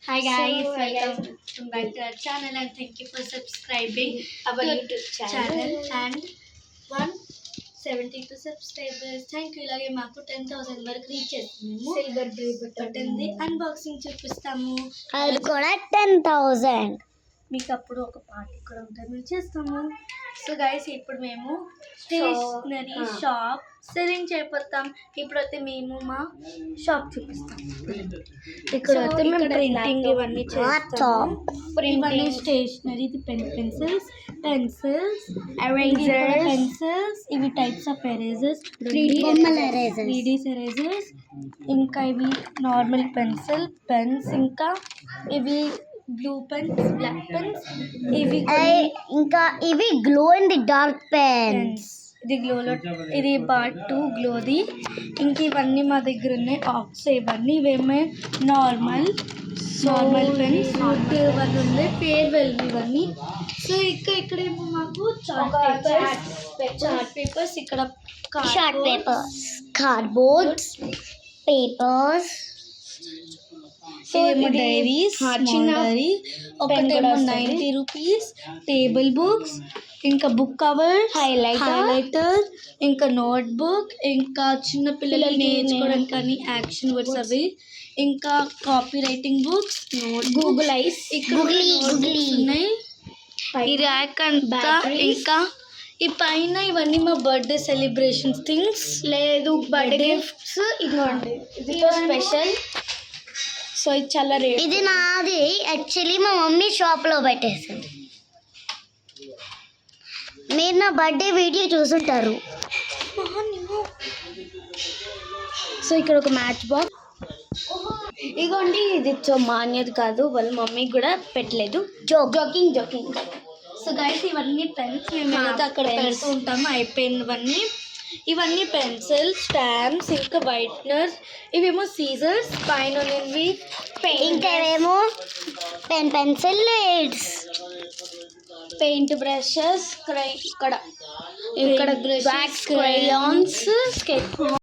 Hi guys, welcome back to our channel and thank you for subscribing our YouTube channel and 172 subscribers. Thank you. ఇలాగే మాకు 10,000 వరకు reach చేస్తున్నాము. Silver play బటన్ది unboxing చూపిస్తాము. అది కూడా 10,000. మీకు అప్పుడు ఒక పార్టీ కూడా ఉంటుంది, మేము చేస్తాము. సో గైస్, ఇప్పుడు మేము స్టేషనరీ షాప్ సెల్లింగ్ చేయబోతాం. ఇప్పుడైతే మేము మా షాప్ చూపిస్తాం. ఇక్కడ అయితే మేము ప్రింటింగ్ ఇవన్నీ చేస్తాం. ఇవన్నీ స్టేషనరీ, ఇది పెన్సిల్స్, పెన్సిల్స్, ఇవి types of erasers, 3D erasers, ఇంకా ఇవి నార్మల్ పెన్స్, ఇంకా ఇవి బ్లూ పెన్స్, బ్లాక్ పెన్స్, ఇంకా ఇవి glow in the dark pens. ఇది గ్లోలో, ఇది పార్ట్ 2 గ్లోది. ఇంక ఇవన్నీ మా దగ్గర ఉన్నాయి ఆక్స్. ఇవన్నీ నార్మల్ పెన్స్, వుడ్ ఇవన్నీ ఉన్నాయి, ఫేర్వెల్ ఇవన్నీ. సో ఇక్కడేమో మాకు చార్ట్ పేపర్స్, ఇక్కడ short papers, cardboards, papers, diaries, diary ఒకటేమో 90 రూపీస్, టేబుల్ బుక్స్, ఇంకా బుక్ కవర్, హైలైటర్, ఇంకా నోట్ బుక్, ఇంకా చిన్న పిల్లలు నేర్చుకోవడానికి కానీ యాక్షన్ వర్డ్స్ అవి, ఇంకా copy writing books, Google eyes, ఇక్కడ ఉన్నాయి. ఈ ర్యాక్ అంతా, ఇంకా ఈ పైన ఇవన్నీ మా బర్త్డే సెలబ్రేషన్స్ థింగ్స్, లేదు బర్త్డే గిఫ్ట్స్. ఇదిగోండి, ఇది స్పెషల్. సో ఇది చాలా రేట్. ఇది నాది యాక్చువల్లీ మా మమ్మీ షాప్లో పెట్టేసింది. మీరు నా బర్త్డే వీడియో చూసుంటారు. సో ఇక్కడ ఒక మ్యాచ్ బాక్స్. ఇగోండి, ఇది మాన్యది కాదు, వాళ్ళ మమ్మీకి కూడా పెట్టలేదు. జోకింగ్. సో గైస్, ఇవన్నీ పెన్స్ మేము అక్కడ పెడుతూ ఉంటాము. అయిపోయినవన్నీ ఇవన్నీ పెన్సిల్, స్టాంప్స్, ఇంకా వైట్నర్స్, ఇవేమో సీజర్స్, పైన ఇంకా ఏమో పెన్సిల్ లీడ్స్, పెయింట్ బ్రషెస్, ఇక్కడ బ్రషెస్, క్రేయాన్స్, స్కెచ్